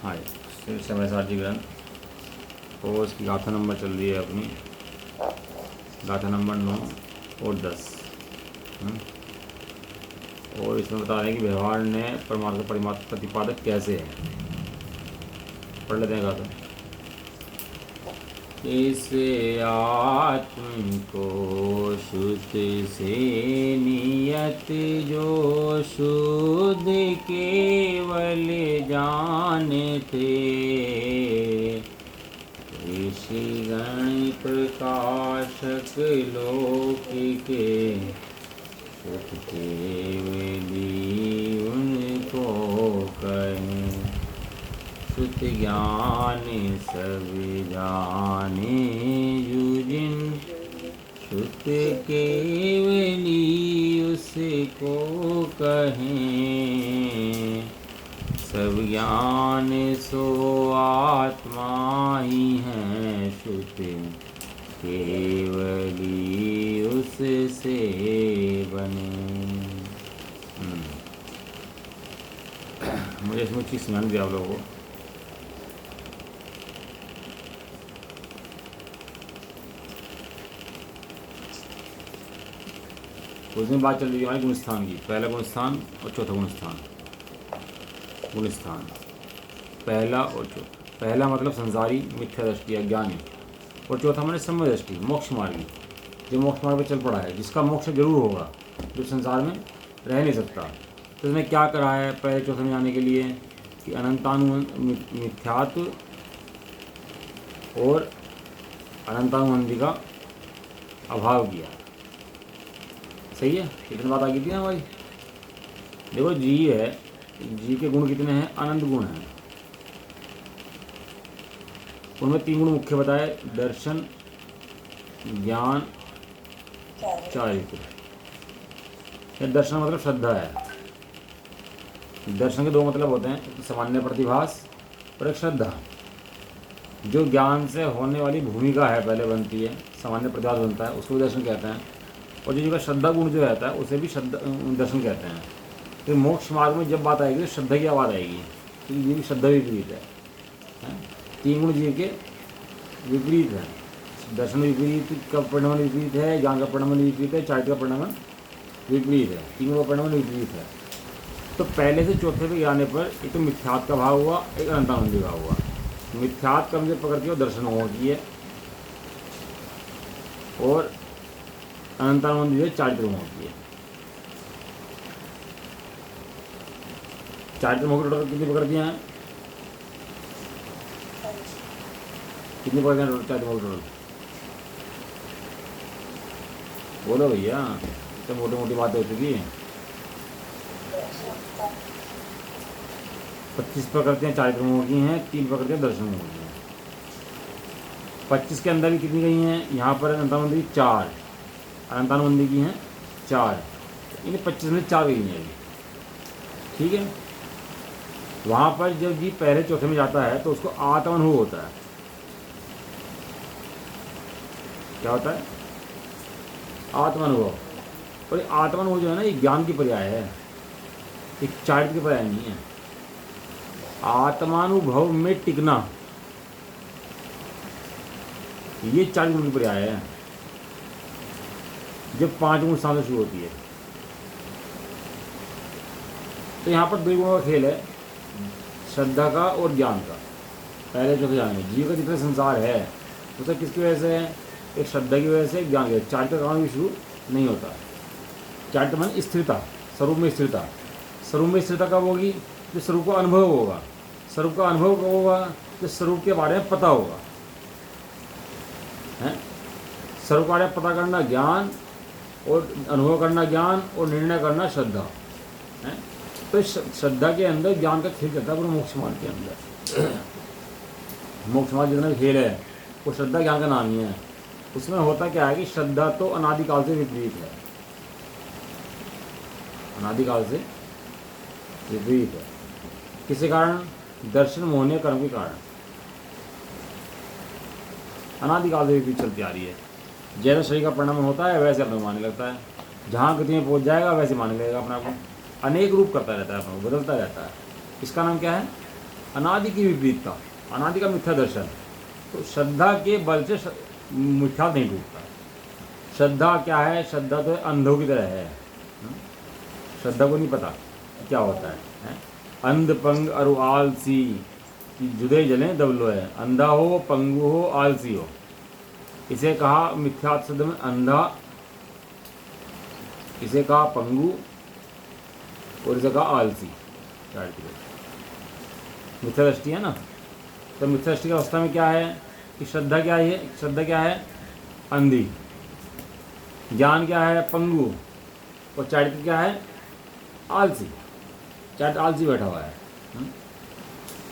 हाँ जी, समय सारथी ग्रंथ और इसकी गाथा नंबर चल रही है अपनी गाथा नंबर 9 और 10। और इसमें बता रहे हैं कि व्यवहार ने परमार्थ का परिमात्र प्रतिपादक कैसे है। पढ़ लेते हैं गाथा। इस आत्म को शुद्ध से नियत जो शुद्ध केवल जानते, ऋषि गण प्रकाशक लोक के शुद्ध केवली उनको कहें। शुद्ध ज्ञान सब जाने युजिन, शुद्ध केवली उसको कहें। सब ज्ञान सो आत्मा ही है, शुद्ध केवली उससे बने। मुझे इसमें चीज़ समझ गया आप लोगों को। उस दिन बात चल रही है हमारी गुणस्थान की, पहला गुणस्थान और चौथा गुणस्थान। गुणस्थान पहला और चौथा। पहला मतलब संसारी मिथ्या दृष्टि अज्ञानी, और चौथा मैंने सम्य दृष्टि मोक्ष मार्गी, जो मोक्ष मार्ग पर चल पड़ा है, जिसका मोक्ष जरूर होगा, जो संसार में रह नहीं सकता। तो इसमें क्या करा है पहले चौथे में जाने के लिए कि मिथ्यात्व और अनंतानुबंधी का अभाव किया। सही है, कितनी बात आ गई थी ना भाई। देखो जी है, जी के गुण कितने हैं? अनंत गुण हैं। उनमें 3 गुण मुख्य बताए, दर्शन, ज्ञान, चारित्र। दर्शन मतलब श्रद्धा है। दर्शन के 2 मतलब होते हैं, सामान्य प्रतिभास और एक श्रद्धा। जो ज्ञान से होने वाली भूमिका है पहले बनती है, सामान्य प्रतिभास बनता है, उसको दर्शन कहते हैं। और जो श्रद्धा गुण जो रहता है उसे भी दर्शन कहते हैं। फिर मोक्ष मार्ग में जब बात आएगी तो श्रद्धा की आवाज़ आएगी, तो ये भी श्रद्धा विपरीत है। 3 गुण जीव के विपरीत है। दर्शन विपरीत का परिणाम विपरीत है, ज्ञान का परिणाम विपरीत है, चारित्र का परिणाम विपरीत है, 3 गुणों का परिणाम विपरीत है। तो पहले से चौथे पे आने पर एक तो मिथ्यात्व का भाव हुआ, एक अनंतानंदी का हुआ। मिथ्यात्व का मुझे पकड़ती है दर्शन होती है, और अनंतानंदी जो चारित्र होती है। चारित्र मोह टोटल कितनी पकड़ दिया है? कितनी पकड़ दिया टोटल चारित्र मोह टोटल? बोलो भैया, तो मोटी मोटी बातें हो चुकी है। 25 पकड़ते हैं चारित्र मोह की हैं, 3 पकड़ते हैं दर्शन मोह की हैं। 25 के अंदर भी कितनी गई हैं? यहाँ पर अनंतानंदी 4, अनंतानुबंधी की हैं 4, इन 25 में 4 गई हैं। ठीक है, वहाँ पर जब जी पहले चौथे में जाता है तो उसको आत्मानुभव होता है। क्या होता है? आत्मानुभव। और ये आत्मानुभव जो है ना, ये ज्ञान की पर्याय है, एक चारित्र की पर्याय नहीं है। आत्मानुभव में टिकना, ये 4 गुण की पर्याय है, जब 5 गुण साथ शुरू होती है। तो यहाँ पर 2 गुणों का खेल है, श्रद्धा का और ज्ञान का। पहले चौथे जाने में जीव का जितना संसार है वो सब किसकी वजह से है? एक श्रद्धा की वजह से, एक ज्ञान की। चारित्र का काम भी शुरू नहीं होता। चारित्र मन स्थिरता, स्वरूप में स्थिरता। स्वरूप में स्थिरता कब होगी? जो स्वरूप का अनुभव होगा। स्वरूप का अनुभव कब होगा? जो स्वरूप के बारे में पता होगा। है स्वरूप के बारे में पता करना ज्ञान, और अनुभव करना ज्ञान, और निर्णय करना श्रद्धा है। तो श्रद्धा के अंदर ज्ञान का खेल चलता है पूरे मोक्ष मार्ग के अंदर। मोक्ष मार्ग जितना भी खेल है वो श्रद्धा ज्ञान का नाम ही है। उसमें होता क्या है कि श्रद्धा तो अनादिकाल से विपरीत है, अनादिकाल से विपरीत है। किसी कारण? दर्शन मोहनीय कर्म के कारण अनादिकाल से विपरीत चलती आ रही है। जैसा शरीर का परिणाम होता है वैसे अपने मानने लगता है, जहाँ गति में पहुँच जाएगा वैसे मानने लगेगा अपने आप को। अनेक रूप करता रहता है, अपने को बदलता रहता है। इसका नाम क्या है? अनादि की विपरीतता, अनादि का मिथ्या दर्शन। तो श्रद्धा के बल से मिथ्या नहीं टूटता। श्रद्धा क्या है? श्रद्धा तो अंधों की तरह है। श्रद्धा को नहीं पता क्या होता है? अंध पंग अरु आलसी जुदे जले दबलो है। अंधा हो, पंगु हो, आलसी हो, इसे कहा मिथ्या शब्द में अंधा, इसे कहा पंगु और इसे कहा आलसी। मिथ्या दृष्टि है ना। तो मिथ्या दृष्टि की अवस्था में क्या है कि श्रद्धा क्या है? श्रद्धा क्या है? अंधी। ज्ञान क्या है? पंगु। और चारित्र क्या है? आलसी। चारित्र आलसी बैठा हुआ है।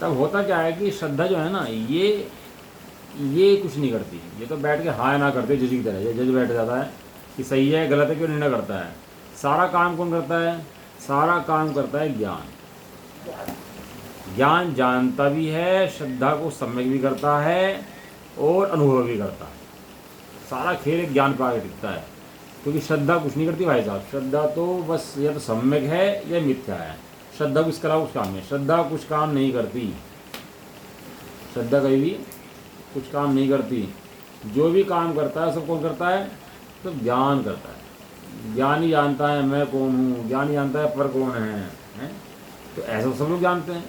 तब होता क्या है कि श्रद्धा जो है ना, ये कुछ नहीं करती। ये तो बैठ के हाँ ना करते जज की तरह। ये जज बैठ जाता है कि सही है गलत है, क्यों निर्णय करता है। सारा काम कौन करता है? सारा काम करता है ज्ञान। ज्ञान जानता भी है, श्रद्धा को सम्यक भी करता है और अनुभव भी करता है। सारा खेल ज्ञान पर आगे टिकता है, क्योंकि श्रद्धा कुछ नहीं करती भाई साहब। श्रद्धा तो बस या तो सम्यक है या मिथ्या है। श्रद्धा को इसके अलावा कुछ काम नहीं। श्रद्धा कुछ काम नहीं करती। श्रद्धा कभी भी कुछ काम नहीं करती। जो भी काम करता है सब कौन करता है? तो ज्ञान करता है। ज्ञान ही जानता है मैं कौन हूँ, ज्ञान ही जानता है पर कौन है? तो ऐसा सब लोग जानते हैं।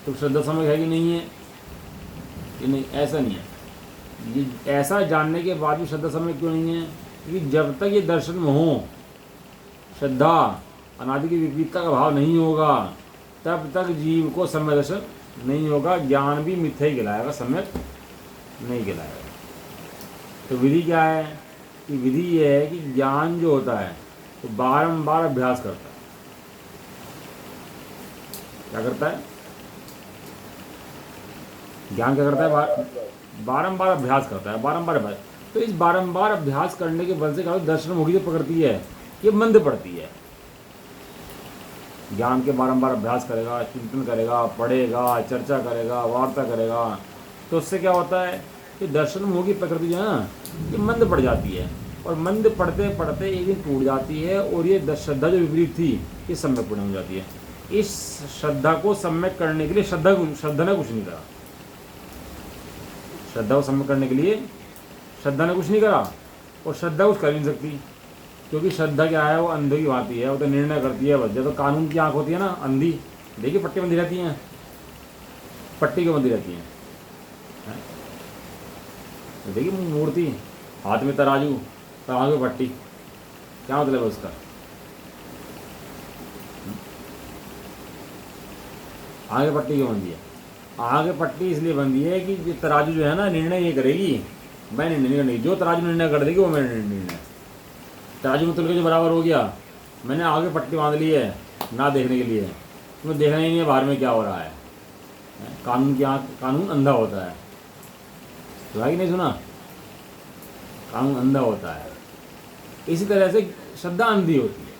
तो श्रद्धा सम्यक है कि नहीं है? कि नहीं, ऐसा नहीं है। ये ऐसा जानने के बाद भी श्रद्धा सम्यक क्यों नहीं है? क्योंकि जब तक ये दर्शन में हो, श्रद्धा अनादि की विपरीतता का भाव नहीं होगा, तब तक जीव को सम्यक दर्शन नहीं होगा। ज्ञान भी मिथ्या ही कहलाएगा, सम्यक नहीं कहलाएगा। तो विधि क्या है? कि विधि ये है कि ज्ञान जो होता है तो बारंबार अभ्यास करता है। क्या करता है? ज्ञान क्या करता है? बारंबार अभ्यास करता है। बारंबार अभ्यास। तो इस बारंबार अभ्यास करने के बल से क्या दर्शन मुखी जो प्रकृति है ये मंद पड़ती है। ज्ञान के बारंबार अभ्यास करेगा, चिंतन करेगा, पढ़ेगा, चर्चा करेगा, वार्ता करेगा, तो उससे क्या होता है कि दर्शन मुखी प्रकृति जो है ना ये मंद पड़ जाती है। और मंद पढ़ते पढ़ते एक दिन टूट जाती है और ये श्रद्धा जो विपरीत थी ये सम्यक पूर्ण हो जाती है। इस श्रद्धा को सम्यक करने के लिए श्रद्धा ने कुछ नहीं करा। श्रद्धा को सम्यक करने के लिए श्रद्धा ने कुछ नहीं करा, और श्रद्धा कुछ कर नहीं सकती, क्योंकि श्रद्धा क्या है? वो अंधे की भांति है। वो तो निर्णय करती है बस। जब तो कानून की आंख होती है ना अंधी, देखिए पट्टी बंधी रहती हैं, पट्टी क्यों बंधी रहती हैं? तो देखिए मूर्ति, हाथ में तराजू, तराजू में पट्टी, क्या मतलब है उसका? आगे पट्टी क्यों बंधी है? आगे पट्टी इसलिए बंधी है कि ये तराजू जो है ना निर्णय ये करेगी, मैं निर्णय नहीं करेगी। जो तराजू निर्णय कर देगी वो मेरा निर्णय। तराजू में तुल के जो बराबर हो गया, मैंने आगे पट्टी बांध ली है ना देखने के लिए। तुम्हें देखना ही नहीं है बाहर में क्या हो रहा है। कानून की आँख, कानून अंधा होता है। सुना कि नहीं सुना? कानून अंधा होता है। इसी तरह से श्रद्धा अंधी होती है।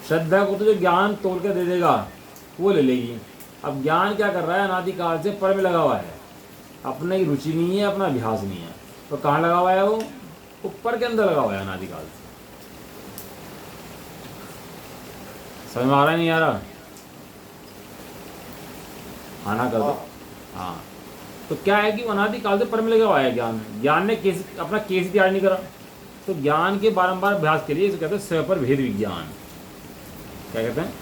श्रद्धा को तो जो ज्ञान तोड़ के दे देगा वो ले लेगी। अब ज्ञान क्या कर रहा है? अनादिकाल से पर में लगा हुआ है, अपने की रुचि नहीं है, अपना अभ्यास नहीं है। तो कहाँ लगा हुआ है? वो ऊपर के अंदर लगा हुआ है अनादिकाल से। समझ में आ रहा है नहीं आ रहा? आना कर दो। हाँ, तो क्या है कि अनादिकाल से पर में लगा हुआ है ज्ञान। ज्ञान ने केस अपना केस तैयार नहीं करा। तो ज्ञान के बारंबार अभ्यास के लिए इसे कहते हैं स्वपर भेद विज्ञान। क्या कहते हैं?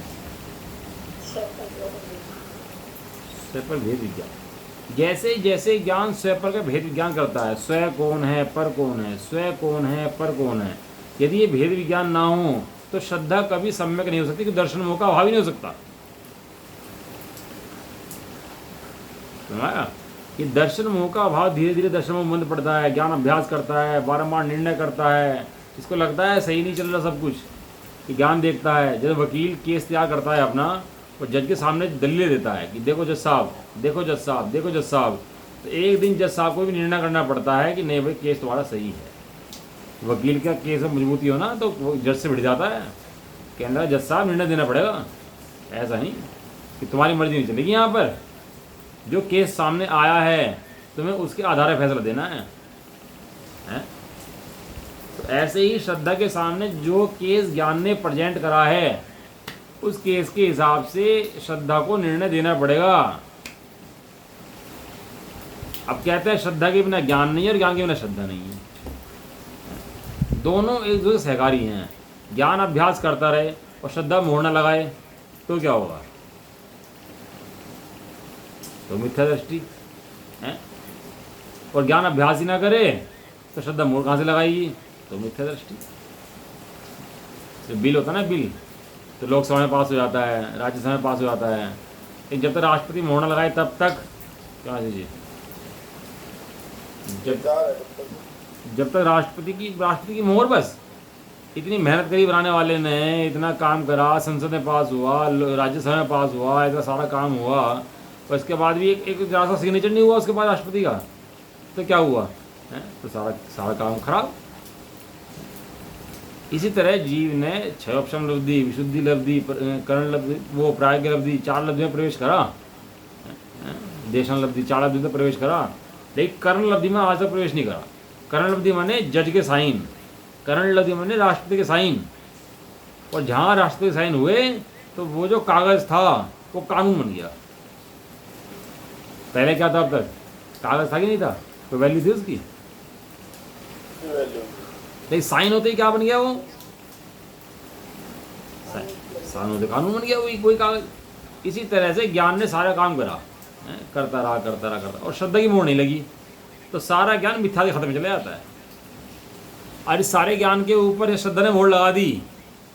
स्वपर भेद विज्ञान। जैसे जैसे ज्ञान स्वपर का भेद विज्ञान करता है, स्व कौन है, पर कौन है, स्व कौन है, पर कौन है, यदि ये भेद विज्ञान ना हो तो श्रद्धा कभी सम्यक नहीं हो सकती, क्योंकि दर्शन मोह का अभाव ही नहीं हो सकता। समझाया? कि दर्शन मोह का अभाव धीरे धीरे दर्शन मोह मंद पड़ता है। ज्ञान अभ्यास करता है, बारंबार निर्णय करता है, इसको लगता है सही नहीं चल रहा सब कुछ, कि ज्ञान देखता है। जब वकील केस तैयार करता है अपना, वो जज के सामने दलीलें देता है कि देखो जज साहब, देखो जज साहब, देखो जज साहब। तो एक दिन जज साहब को भी निर्णय करना पड़ता है कि नहीं भाई केस तुम्हारा सही है। वकील का केस में मजबूती हो ना तो वो जज से भिड़ जाता है, कहना जज साहब निर्णय देना पड़ेगा। ऐसा नहीं कि तुम्हारी मर्जी नहीं चलेगी। यहाँ पर जो केस सामने आया है तुम्हें उसके आधार पर फैसला देना है। तो ऐसे ही श्रद्धा के सामने जो केस ज्ञान ने प्रेजेंट करा है उस केस के हिसाब से श्रद्धा को निर्णय देना पड़ेगा। अब कहते हैं श्रद्धा के बिना ज्ञान नहीं है और ज्ञान के बिना श्रद्धा नहीं है, दोनों एक दूसरे सहकारी हैं। ज्ञान अभ्यास करता रहे और श्रद्धा मोहर न लगाए तो क्या होगा? तो मिथ्या दृष्टि है। और ज्ञान अभ्यास ही ना करे तो श्रद्धा मोहर कहाँ से लगाएगी? तो मिथ्या दृष्टि। तो बिल होता है ना, बिल तो लोकसभा में पास हो जाता है, राज्यसभा में पास हो जाता है, लेकिन जब तक राष्ट्रपति मोहर न लगाए तब तक क्या चीज़, जब तक राष्ट्रपति की मोहर, बस इतनी मेहनत करी बनाने वाले ने, इतना काम करा, संसद में पास हुआ, राज्यसभा में पास हुआ, इतना सारा काम हुआ, और इसके बाद भी एक जरा सा सिग्नेचर नहीं हुआ उसके बाद राष्ट्रपति का, तो क्या हुआ है? तो सारा काम खराब। इसी तरह जीव ने क्षयोपशम लब्धि, विशुद्धि लब्धि, करण लब्धि, वो प्राज्ञ लब्धि, 4 लब्धि में प्रवेश करा, देशन लब्धि, 4 लब्धि में प्रवेश करा, लेकिन करण लब्धि में आज तक प्रवेश नहीं करा। करण लब्धि माने जज के साइन, करण लब्धि माने राष्ट्रपति के साइन। और जहाँ राष्ट्रपति के साइन हुए तो वो जो कागज था वो कानून बन गया। पहले क्या था? अब तक कागज था कि नहीं था? कोई वैल्यू थी उसकी? लेकिन साइन होते ही क्या बन गया? वो साइन होते कानून बन गया, वही कोई कागज। इसी तरह से ज्ञान ने सारा काम करा, करता रहा, और श्रद्धा की मोहर नहीं लगी तो सारा ज्ञान मिथ्या के खत्म चला जाता है। और इस सारे ज्ञान के ऊपर श्रद्धा ने मोहर लगा दी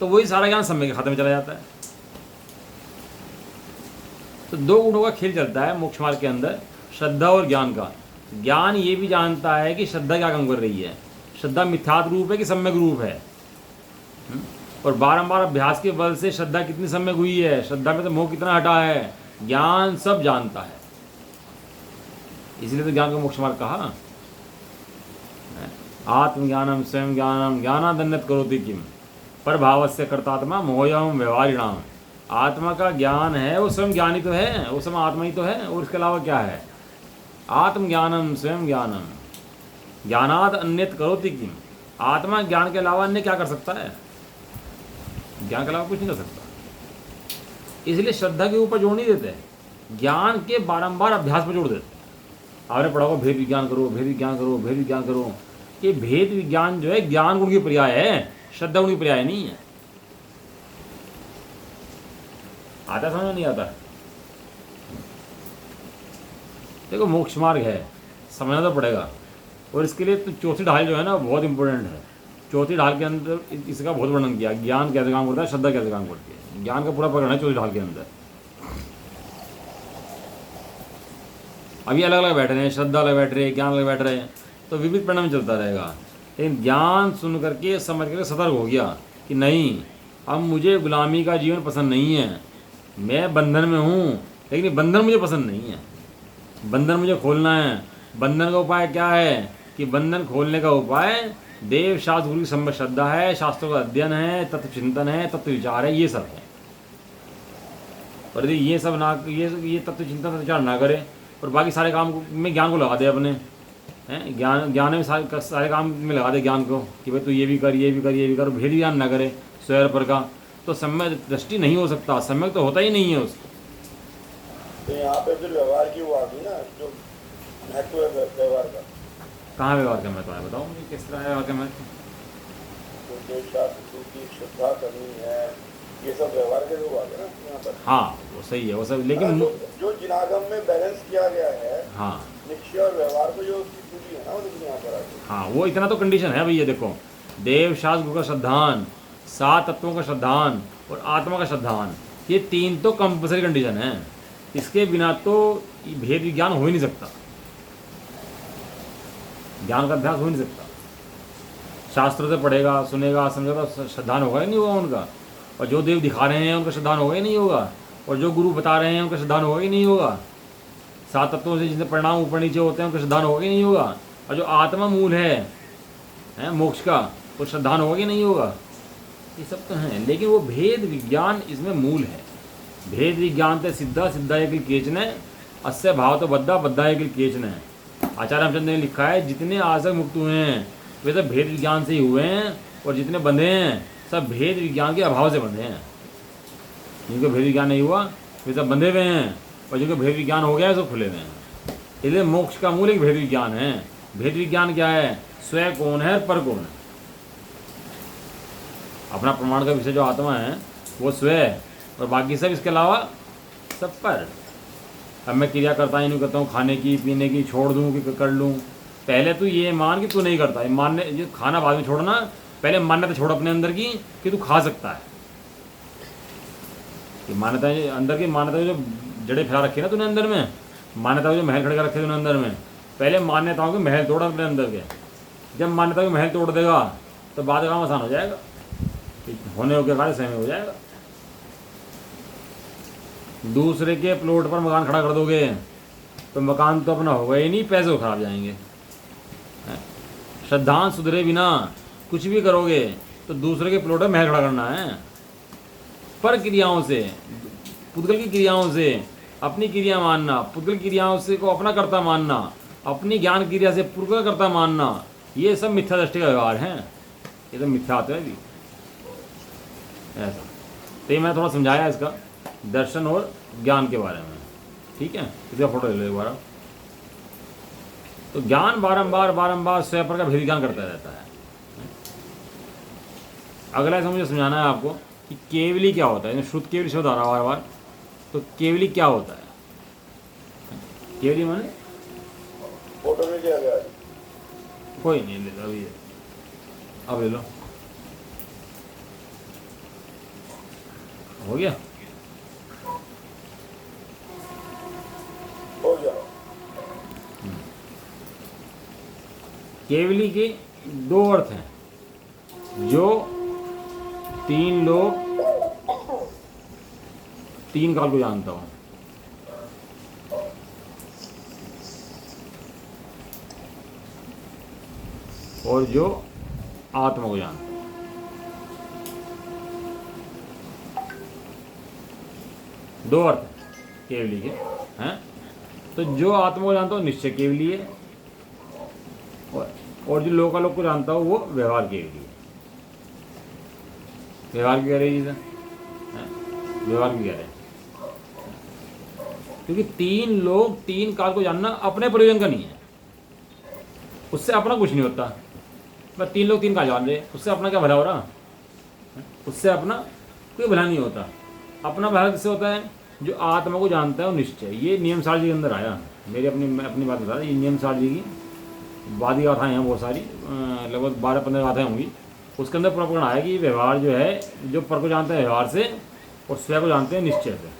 तो वही सारा ज्ञान सम्यक के खत्म चला जाता है। तो 2 गुणों का खेल चलता है मोक्ष मार्ग के अंदर, श्रद्धा और ज्ञान का। ज्ञान ये भी जानता है कि श्रद्धा क्या काम कर रही है, श्रद्धा मिथ्यात्व रूप है कि सम्यक रूप है, और बारंबार अभ्यास के बल से श्रद्धा कितनी सम्यक हुई है, श्रद्धा में तो मोह कितना हटा है, ज्ञान सब जानता है। इसलिए तो ज्ञान को मोक्ष मार्ग कहा। आत्मज्ञानम स्वयं ज्ञानम ज्ञानादन्यत करोति किम पर भावस्य कर्तात्मा मोहयम व्यवहारिणाम। आत्मा का ज्ञान है वो स्वयं ज्ञान ही तो है, वो स्वयं आत्मा ही तो है, और इसके अलावा क्या है? आत्मज्ञानम स्वयं ज्ञानम ज्ञानाद अन्यत करोति किम। आत्मा ज्ञान के अलावा अन्य क्या कर सकता है? ज्ञान के अलावा कुछ नहीं कर सकता। इसलिए श्रद्धा के ऊपर जोड़ नहीं देते, ज्ञान के बारंबार अभ्यास पर जोड़ देते। आपने पढ़ा होगा भेद विज्ञान करो, भेद विज्ञान करो, भेद विज्ञान करो। ये भेद विज्ञान जो है ज्ञान गुण की पर्याय है, श्रद्धा गुण की पर्याय नहीं है। आता समझ में नहीं आता? देखो मोक्ष मार्ग है, समझना तो पड़ेगा, और इसके लिए तो चौथी ढाल जो है ना बहुत इंपॉर्टेंट है। चौथी ढाल के अंदर इसका बहुत वर्णन किया, ज्ञान कैसे काम करता है, श्रद्धा कैसे काम करती है। ज्ञान का पूरा प्रकरण है चौथी ढाल के अंदर। अभी अलग अलग बैठ रहे हैं, श्रद्धा अलग बैठ रहे हैं, ज्ञान अलग बैठ रहे हैं, तो विविध परिणाम चलता रहेगा। लेकिन ज्ञान सुन करके समझ करके सतर्क हो गया कि नहीं, अब मुझे गुलामी का जीवन पसंद नहीं है, मैं बंधन में हूँ, लेकिन ये बंधन मुझे पसंद नहीं है, बंधन मुझे खोलना है। बंधन का उपाय क्या है? कि बंधन खोलने का उपाय देव शास्त्र गुरु की सम्यक श्रद्धा है, शास्त्रों का अध्ययन है, तत्व चिंतन है, तत्व विचार है, ये सब है। और यदि ये सब ना, ये तत्व चिंतन तत्व विचार ना करे और बाकी सारे काम में ज्ञान को लगा दे अपने, हैं, ज्ञान में सारे काम में लगा दे ज्ञान को कि भाई तू ये भी कर, ये भी कर, ये भी कर, भेद ज्ञान ना करे स्वयं पर का, तो सम्यक दृष्टि नहीं हो सकता, सम्यक तो होता ही नहीं है उसको। तो यहाँ पे फिर व्यवहार की वो आ गई ना, जो महत्व है व्यवहार का। कहाँ व्यवहार का महत्व है बताओ मुझे, किस तरह है व्यवहार का महत्व? तो जो शास्त्र की श्रद्धा करनी है, ये सब व्यवहार के लोग आ गए ना यहाँ पर। हाँ वो सही है, वो सब, लेकिन जो जिनागम में बैलेंस किया गया है, हाँ निश्चय और व्यवहार को जो उसकी पूरी है ना, वो लेकिन यहाँ पर आगे। हाँ वो इतना तो कंडीशन है भैया। देखो देव शास्त्र गुरु का श्रद्धान, 7 तत्वों का श्रद्धान और आत्मा का श्रद्धान, ये 3 तो कंपल्सरी कंडीशन है। इसके बिना तो भेद विज्ञान हो ही नहीं सकता, ज्ञान का अभ्यास हो ही नहीं सकता। शास्त्र से पढ़ेगा, सुनेगा, समझेगा, श्रद्धान होगा ही नहीं होगा उनका। और जो देव दिखा रहे हैं उनका श्रद्धान होगा ही नहीं होगा, और जो गुरु बता रहे हैं उनका श्रद्धान होगा ही नहीं होगा। 7 तत्वों से जितने परिणाम ऊपर नीचे होते हैं उनका श्रद्धान होगा ही नहीं होगा। और जो आत्मा मूल है मोक्ष का, वो श्रद्धान होगा कि नहीं होगा। ये सब तो हैं, लेकिन वो भेद विज्ञान इसमें मूल है। भेद विज्ञान ते सिद्धा सिद्धा एक केचने अस्य भाव तो बद्धा बद्धा एक केचने। आचार्य रामचंद्र ने लिखा है जितने आज तक मुक्त हुए हैं वे सब भेद विज्ञान से ही हुए हैं, और जितने बंधे हैं सब भेद विज्ञान के अभाव से बंधे हैं। जिनको भेद विज्ञान नहीं हुआ वे सब बंधे हुए हैं, और जिनको भेद विज्ञान हो गया है सब खुले हुए हैं। इसलिए मोक्ष का मूल एक भेद विज्ञान है। भेद विज्ञान क्या है? स्वयं कौन है और पर कौन है। अपना प्रमाण का विषय जो आत्मा है वो स्वयं, और बाकी सब इसके अलावा सब पर। अब मैं क्रिया करता ही नहीं करता हूँ, खाने की पीने की छोड़ दूँ कि कर लूँ। पहले तू ये मान कि तू नहीं करता है, मानने ये खाना बाद में छोड़ना, पहले मान्यता छोड़ अपने अंदर की कि तू खा सकता है। कि मान्यता अंदर की मान्यता जो जड़े फैला रखे ना तूने अंदर में, मान्यता जो महल खड़े कर रखे तूने अंदर में, पहले मान्यताओं के महल तोड़ अपने अंदर के। जब मान्यता के महल तोड़ देगा तो बाद काम आसान हो जाएगा, होने के कार्य सहमे हो जाएगा। दूसरे के प्लॉट पर मकान खड़ा कर दोगे तो मकान तो अपना होगा ही नहीं, पैसे खराब जाएंगे। श्रद्धांत सुधरे बिना कुछ भी करोगे तो दूसरे के प्लॉट पर महल खड़ा करना है। पर क्रियाओं से, पुद्गल की क्रियाओं से अपनी क्रिया मानना, पुद्गल क्रियाओं से को अपना कर्ता मानना, अपनी ज्ञान क्रिया से पूर्व कर्ता मानना, ये सब मिथ्या दृष्टि का व्यवहार है। ये तो मिथ्या आता है भी ऐसा। तो ये मैं थोड़ा समझाया इसका दर्शन और ज्ञान के बारे में, ठीक है। इसका फोटो ले लो एक बार। तो ज्ञान बारंबार बारंबार स्वयं पर का भेद ज्ञान करता रहता है। अगला ऐसा मुझे समझाना है आपको कि केवली क्या होता है। शुद्ध केवली शब्द आ रहा बार बार, तो केवली क्या होता है? केवली माने फोटो में क्या गया? कोई नहीं ले लो अभी, अब ले लो, हो गया। हो जाओ। केवली के दो अर्थ हैं। जो तीन लोग तीन काल को जानता हूं, और जो आत्मा को जानता हूं। दो अर्थ केवली के हैं। तो जो आत्मा को जानता हूं निश्चय केवली है, और जो लोकालोक को जानता हूं वो व्यवहार केवली है। व्यवहार की कह रही है, व्यवहार की कह रहे हैं, क्योंकि तीन लोग तीन काल को जानना अपने प्रयोजन का नहीं है, उससे अपना कुछ नहीं होता। बस तीन लोग तीन काल जान रहे, उससे अपना क्या भला हो रहा? उससे अपना कोई भला नहीं होता। अपना भला किससे होता है? जो आत्मा को जानता है वो निश्चय। ये नियम सार जी के अंदर आया। मैं अपनी बात बता रहा, ये नियम सार जी की वादी गाथाएँ हैं बहुत सारी, लगभग 12-15 गाथाएँ होंगी। उसके अंदर प्रकरण आया कि व्यवहार जो है, जो पर को जानते हैं व्यवहार से और स्वयं को जानते हैं निश्चय से।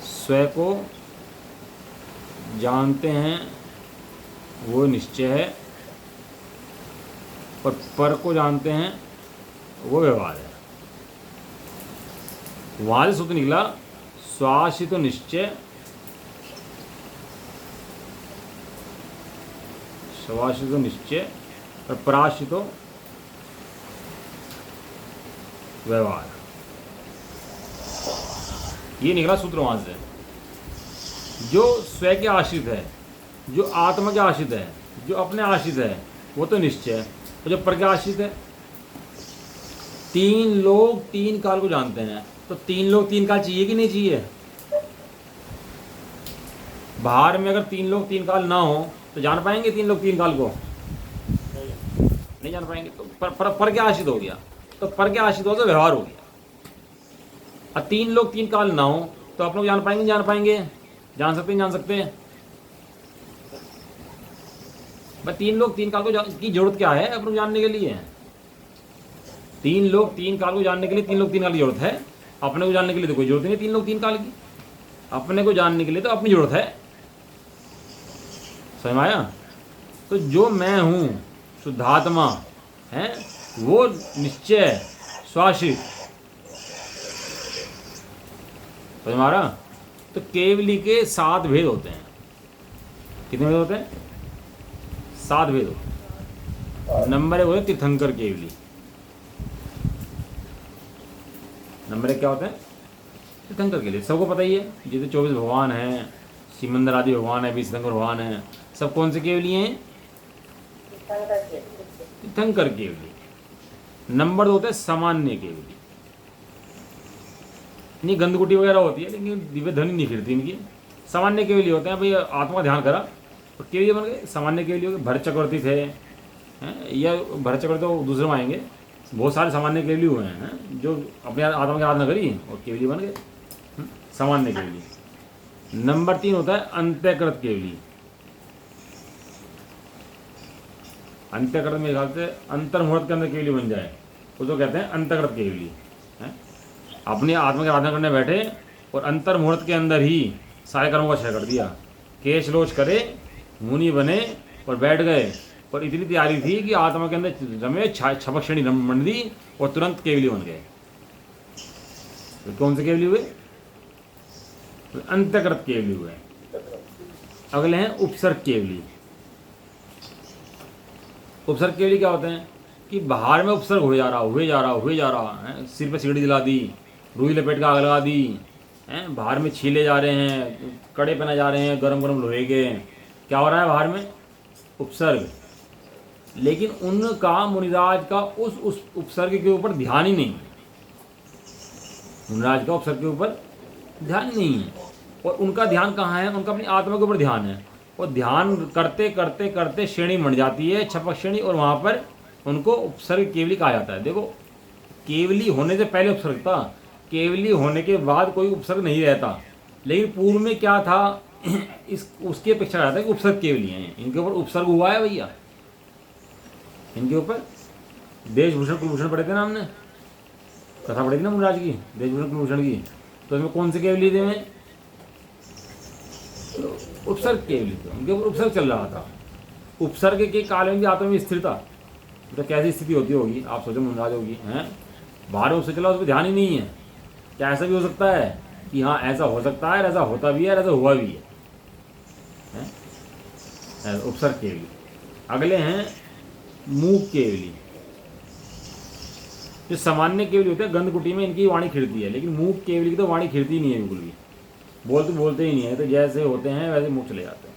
स्वयं को जानते हैं वो निश्चय है, और पर को जानते हैं वो व्यवहार है। वहां से सूत्र निकला स्वाशित निश्चय, स्वाशित निश्चय और पराशित व्यवहार। ये निकला सूत्र वहां से। जो स्वयं के आश्रित है, जो आत्मा के आश्रित है, जो अपने आश्रित है वो तो निश्चय है, और जो पर के आश्रित है। तीन लोग तीन काल को जानते हैं, तो तीन लोग तीन काल चाहिए कि नहीं चाहिए? बाहर में अगर तीन लोग तीन काल ना हो तो जान पाएंगे तीन लोग तीन काल को? नहीं जान पाएंगे। तो पर क्या आश्रित हो गया? तो पर क्या आश्रित हो तो व्यवहार हो गया। और तीन लोग तीन काल ना हो तो आप लोग जान पाएंगे? जान पाएंगे? जान सकते हैं? जान सकते हैं? भाई तीन लोग तीन काल को की जरूरत क्या है अपने जानने के लिए? तीन लोग तीन काल को जानने के लिए तीन लोग तीन काल की जरूरत है। अपने को जानने के लिए तो कोई जरूरत नहीं तीन लोग तीन काल की। अपने को जानने के लिए तो अपनी जरूरत है। समझ में आया? तो जो मैं हूं शुद्धात्मा है वो निश्चय स्वाशित। समझ में आ रहा? तो केवली के 7 भेद होते हैं। कितने भेद होते हैं? 7 भेद होते हैं। नंबर 1 होते तीर्थंकर केवली। नंबर 1 क्या होता है? तीर्थंकर के लिए सबको पता ही है। जैसे 24 भगवान हैं, सिमंदर आदि भगवान है, 20 तीर्थंकर भगवान हैं, सब कौन से केवली हैं? तीर्थंकर केवली। नंबर 2 होते हैं सामान्य केवली। नहीं गंधकुटी वगैरह होती है, लेकिन दिव्य ध्वनि नहीं फिरती इनकी। सामान्य केवली होते हैं भाई, आत्मा का ध्यान करा तो केवली बन गए। सामान्य केवली हो गए, भरत चक्रवर्ती थे हैं, या भरत चक्रवर्ती तो दूसरे में आएंगे, बहुत सारे सामान्य केवली हुए हैं जो अपने आत्मा की आराधना करी और केवली बन गए, सामान्य केवली। नंबर 3 होता है अंत्यकृत केवली। अंत्यकृत मेरे ख्याल से अंतर्मुहूर्त के अंदर केवली बन जाए उसको कहते हैं अंतकृत केवली है। अपनी आत्मा की आराधना करने बैठे और अंतर्मुहूर्त के अंदर ही सारे कर्मों का क्षय कर दिया, केश लोच करे, मुनि बने और बैठ गए, और इतनी तैयारी थी कि आत्मा के अंदर रमे छपक श्रेणी बन दी और तुरंत केवली बन गए। तो कौन से केवली हुए? तो अंतकृत केवली हुए। अगले हैं उपसर्ग केवली। उपसर्ग केवली क्या होते हैं कि बाहर में उपसर्ग हुए जा रहा है, सिर पे सीढ़ी दिला दी, रुई लपेट का आग लगा दी हैं, बाहर में छीले जा रहे हैं, कड़े पहने जा रहे हैं, गरम गरम लोहे के, क्या हो रहा है बाहर में? उपसर्ग। लेकिन उनका मुनिराज का उस उपसर्ग के ऊपर ध्यान ही नहीं, मुनिराज का उपसर्ग के ऊपर ध्यान ही नहीं है। और उनका ध्यान कहाँ है? उनका अपनी आत्मा के ऊपर ध्यान है, और ध्यान करते करते करते श्रेणी बन जाती है, छपक श्रेणी, और वहाँ पर उनको उपसर्ग केवली कहा जाता है। देखो, केवली होने से पहले उपसर्ग था, केवली होने के बाद कोई उपसर्ग नहीं रहता, लेकिन पूर्व में क्या था इस उसकी अपेक्षा रहता है कि उपसर्ग केवली हैं, इनके ऊपर उपसर्ग हुआ है भैया, इनके ऊपर देशभूषण कुलभूषण पढ़े थे ना हमने, कथा पढ़ी थी ना मुनिराज की देशभूषण कुलभूषण की, तो इसमें कौन से केवली थे? में उपसर्ग केवली थे, उनके ऊपर उपसर्ग चल रहा था। उपसर्ग के काल में भी आत्मा में स्थिरता, तो कैसी स्थिति होती होगी आप सोचो, मुनिराज होगी हैं, बाहर में उससे चला, उस पर ध्यान ही नहीं है। क्या ऐसा भी हो सकता है कि हाँ ऐसा हो सकता है, ऐसा होता भी है, ऐसा हुआ भी है? उपसर्ग केवली। अगले हैं मूक केवली। जो सामान्य केवली होते हैं गंधकुटी में इनकी वाणी खिड़ती है, लेकिन मूक केवली की तो वाणी खिड़ती नहीं है बिल्कुल भी, बोलते ही नहीं है, तो जैसे होते हैं वैसे मुख चले जाते हैं।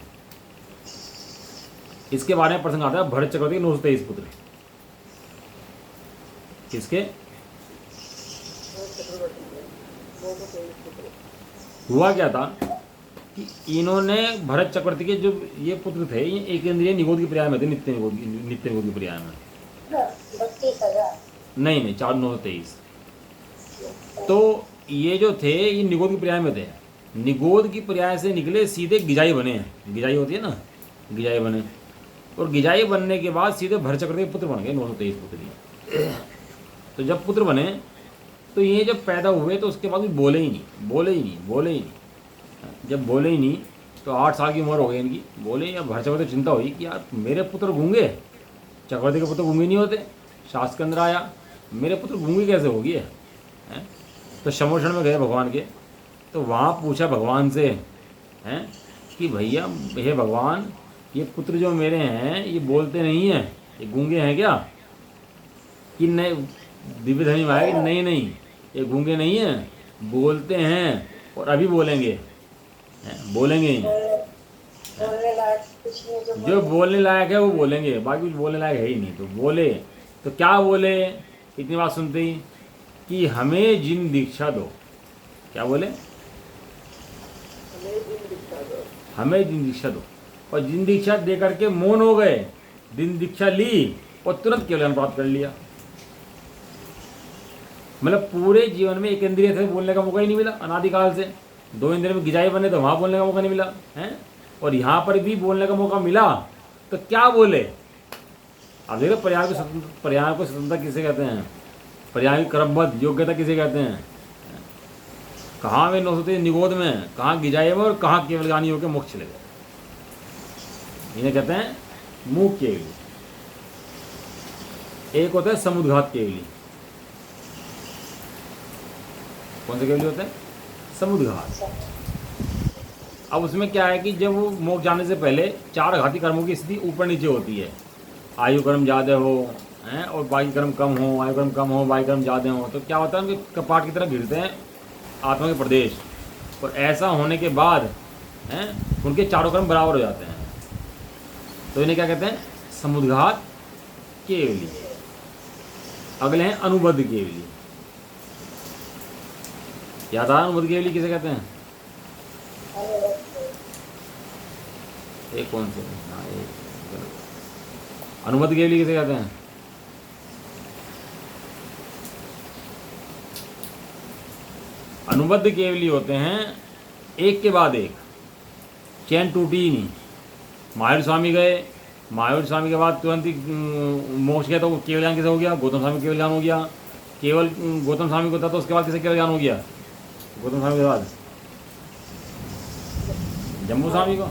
इसके बारे में प्रसंग आता है भरत चक्रवर्ती के 923 पुत्र। किसके? हुआ क्या था कि इन्होंने भरत चक्रवर्ती के जो ये पुत्र थे, ये एक इंद्रिय निगोद की पर्याय में थे, नित्य निगोद की पर्याय में। 32,000 नहीं 4,923। तो ये जो थे ये निगोद की पर्याय में थे, निगोद की पर्याय से निकले सीधे गिजाई बने हैं। गिजाई होती है ना, गिजाई बने, और गिजाई बनने के बाद सीधे भरत चक्रवर्ती के पुत्र बन गए 923 पुत्र। तो जब पुत्र बने तो ये जब पैदा हुए तो उसके बाद भी बोले ही नहीं। जब बोले ही नहीं तो 8 साल की उम्र हो गई इनकी, बोले। या भरत चक्रवर्ती को चिंता हुई कि यार मेरे पुत्र गूंगे, चक्रवर्ती के पुत्र गूंगे नहीं होते, शास्त्र के अंदर आया मेरे पुत्र गूंगे कैसे होगी है? तो शमोषण में गए भगवान के, तो वहाँ पूछा भगवान से हैं कि भैया हे भगवान, ये पुत्र जो मेरे हैं ये बोलते नहीं हैं, ये गूंगे हैं क्या? कि नहीं, दिव्य ध्वनि में आया कि नहीं ये गूंगे नहीं हैं, बोलते हैं और अभी बोलेंगे ही। बोलने लायक कुछ नहीं, जो बोलने लायक है वो बोलेंगे, बाकी कुछ बोलने लायक है ही नहीं। तो बोले, तो क्या बोले? इतनी बात सुनते ही कि हमें जिन दीक्षा दो। क्या बोले? हमें जिन दीक्षा दो। और जिन दीक्षा दे करके मौन हो गए, दिन दीक्षा ली और तुरंत केवल प्राप्त कर लिया। मतलब पूरे जीवन में एक इंद्रिय से बोलने का मौका ही नहीं मिला अनादिकाल से। 2 इंद्रिय में गिजाई बने तो वहाँ बोलने का मौका नहीं मिला है, और यहाँ पर भी बोलने का मौका मिला तो क्या बोले? अब देखो पर्याय को स्वतंत्रता किसे कहते हैं, पर्याय की क्रमबद्ध योग्यता किसे कहते हैं? कहाँ वे 923 निगोद में, कहाँ गिजाई में, और कहाँ केवल ज्ञानी होकर मोक्ष चले गए। इन्हें कहते हैं मूक केवली। एक होता है समुद्घात केवली। कौन से केवली होते हैं? समुद्घात। अब उसमें क्या है कि जब वो मोक्ष जाने से पहले 4 घाती कर्मों की स्थिति ऊपर नीचे होती है। आयु कर्म ज़्यादा हो हैं और बाकी कर्म कम हो, आयु कर्म कम हो, बाकी कर्म ज़्यादा हो, तो क्या होता है उनके कपाट की तरह गिरते हैं आत्मा के प्रदेश। और ऐसा होने के बाद हैं उनके चारों कर्म बराबर हो जाते हैं। तो इन्हें क्या कहते हैं? समुद्घात केवली। अगले हैं अनुबद्ध केवली। याद आया अनुबद्ध केवली किसे कहते हैं? एक कौन से? हाँ, अनुबद्ध केवली किसे कहते हैं? अनुबद्ध केवली होते हैं एक के बाद एक, चैन टूटी ही नहीं। महावीर स्वामी गए, महावीर स्वामी के बाद तुरंत ही मोक्ष गया, तो केवल ज्ञान किसे हो गया? गौतम स्वामी केवल ज्ञान हो गया। केवल गौतम स्वामी को था तो उसके बाद किसे केवल ज्ञान हो गया? गौतम स्वामी के बाद जम्बू स्वामी को,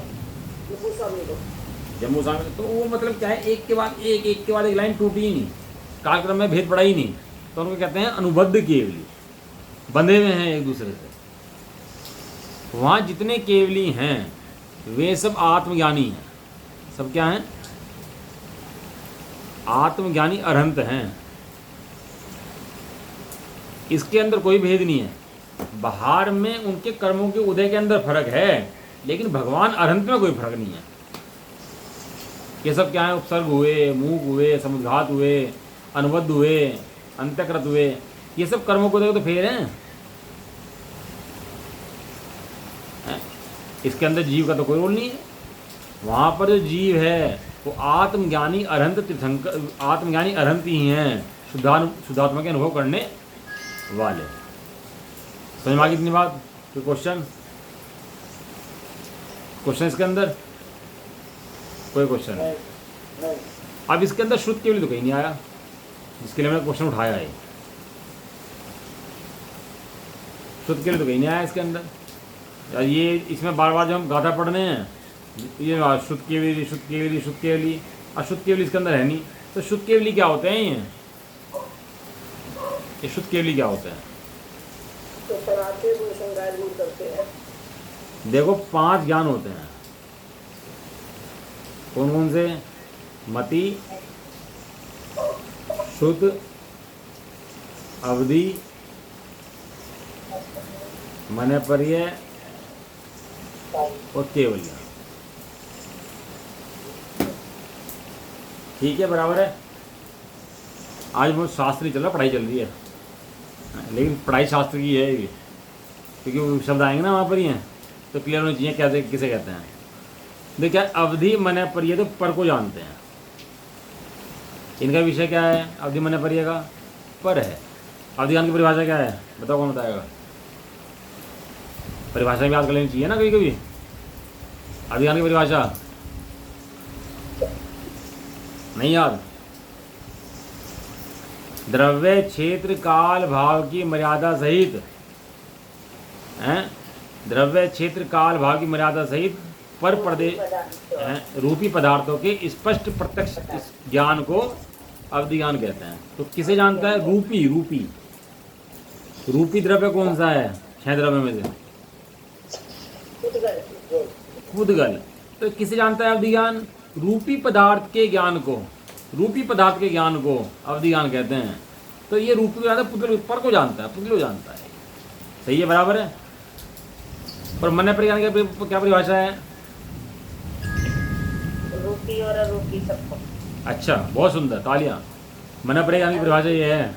जम्बू स्वामी। तो वो मतलब क्या है, एक के बाद एक के बाद एक लाइन टूटी ही नहीं, कार्यक्रम में भेद पड़ा ही नहीं, तो उनको कहते हैं अनुबद्ध केवली, बंधे हुए हैं एक दूसरे से। वहाँ जितने केवली हैं वे सब आत्मज्ञानी हैं। सब क्या हैं? आत्मज्ञानी अरहंत हैं। इसके अंदर कोई भेद नहीं है। बाहर में उनके कर्मों के उदय के अंदर फर्क है, लेकिन भगवान अरहंत में कोई फर्क नहीं है। ये सब क्या है? उपसर्ग हुए, मूक हुए, समुद्घात हुए, अनुबद्ध हुए, अंतकृत हुए, ये सब कर्मों को देखो तो फेर हैं। इसके अंदर जीव का तो कोई रोल नहीं है। वहाँ पर जो जीव है वो आत्मज्ञानी अरहंत तीर्थंकर, आत्मज्ञानी अरहंत ही हैं, शुद्धात्मा के अनुभव करने वाले। समझ में आ गई इतनी बात? कोई क्वेश्चन इसके अंदर? कोई क्वेश्चन नहीं। अब इसके अंदर शुद्ध केवल तो कहीं नहीं आया, जिसके लिए मैंने क्वेश्चन उठाया है। शुद्ध केवल तो कहीं नहीं आया इसके अंदर। यार ये इसमें बार बार जो हम गाथा पढ़ रहे हैं, ये शुद्ध केवली, शुद्ध केवली, शुद्ध केवली, अशुद्ध केवली इसके अंदर है नहीं। तो शुद्ध केवली क्या होते हैं? ये शुद्ध केवली क्या होते हैं? तो पराते को श्रृंगार भी करते हैं। देखो 5 ज्ञान होते हैं। कौन कौन से? मति, शुद्ध, अवधि, मनपर्य और केवल ज्ञान। ठीक है, बराबर है। आज वो शास्त्र नहीं चल रहा, पढ़ाई चल रही है, लेकिन पढ़ाई शास्त्र की है ये, क्योंकि वो शब्द आएंगे ना वहाँ पर ही हैं, तो क्लियर होनी चाहिए कैसे किसे कहते हैं। देखिए, अवधि मनपर्य तो पर को जानते हैं। इनका विषय क्या है? अवधि मनपर्य का पर है। अवधि ज्ञान की परिभाषा क्या है? बताओ, कौन बताएगा? परिभाषा भी याद कर लेनी चाहिए ना कभी कभी। अवधि ज्ञान की परिभाषा नहीं याद? द्रव्य क्षेत्र काल भाव की मर्यादा सहित हैं, द्रव्य क्षेत्र काल भाव की मर्यादा सहित पर प्रदेश रूपी पदार्थों के स्पष्ट प्रत्यक्ष ज्ञान को अवधि ज्ञान कहते हैं। तो किसे जानता है? रूपी। रूपी रूपी द्रव्य कौन सा है 6 द्रव्य में से? खुदगल। तो किसे जानता है अवधि ज्ञान? रूपी पदार्थ के ज्ञान को, रूपी पदार्थ के ज्ञान को अवधि ज्ञान कहते हैं। तो ये रूपी पुतल पर को जानता है, पुतल को जानता है। सही है, बराबर है। और मन परिज्ञान की क्या परिभाषा है? रूपी और अरूपी सबको। अच्छा, बहुत सुंदर, तालियां। मन परिज्ञान की परिभाषा ये है,